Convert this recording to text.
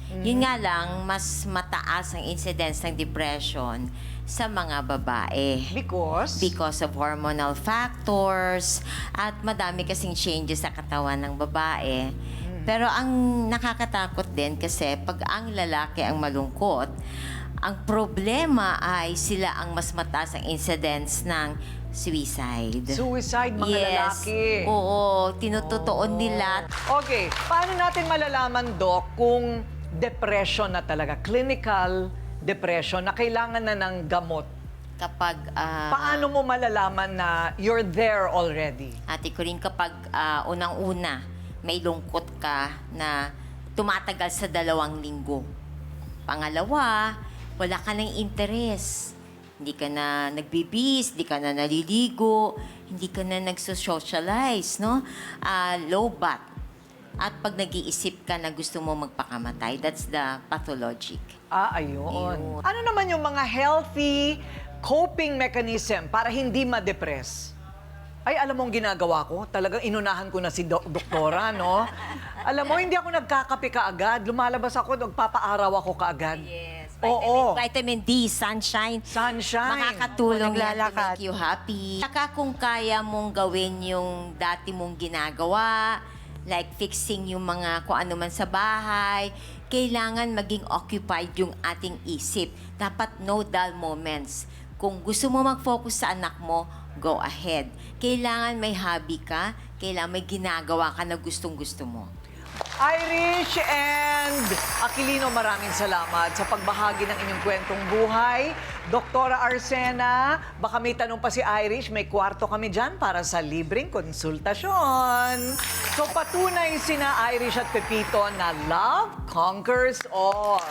Yun nga lang, mas mataas ang incidence ng depression sa mga babae. Because of hormonal factors at madami kasing changes sa katawan ng babae. Pero ang nakakatakot din kasi pag ang lalaki ang malungkot, ang problema ay sila ang mas mataas ang incidence ng suicide. Suicide, mga lalaki. Oo, tinututuon nila. Okay, paano natin malalaman, Doc, kung depression na talaga, clinical depression, na kailangan na ng gamot? Kapag, Paano mo malalaman na you're there already? ate ko rin kapag unang-una, may lungkot ka na tumatagal sa 2 linggo. Pangalawa, wala ka ng interes. Hindi ka na nagbibis, hindi ka na naliligo, hindi ka na nagsosocialize, no? Low bat. At pag nag-iisip ka na gusto mo magpakamatay, that's the pathologic. Ayun. Ano naman yung mga healthy coping mechanism para hindi ma-depress? Ay, alam mo ang ginagawa ko? Talagang inunahan ko na si doktora, no? Alam mo, hindi ako nagkakape kaagad. Lumalabas ako, nagpapaaraw ako kaagad. Yes. Oo. Vitamin D, sunshine. Sunshine. Makakatulong yan to Naglalakad. make you happy. Saka kung kaya mong gawin yung dati mong ginagawa, like fixing yung mga kung ano man sa bahay, kailangan maging occupied yung ating isip. Dapat no dull moments. Kung gusto mo mag-focus sa anak mo, go ahead. Kailangan may hobby ka, kailangan may ginagawa ka na gustong-gusto mo. Irish and Aquilino, maraming salamat sa pagbahagi ng inyong kwentong buhay. Doktora Arsena, baka may tanong pa si Irish, may kwarto kami dyan para sa libreng konsultasyon. So patunay sina Irish at Pepito na love conquers all.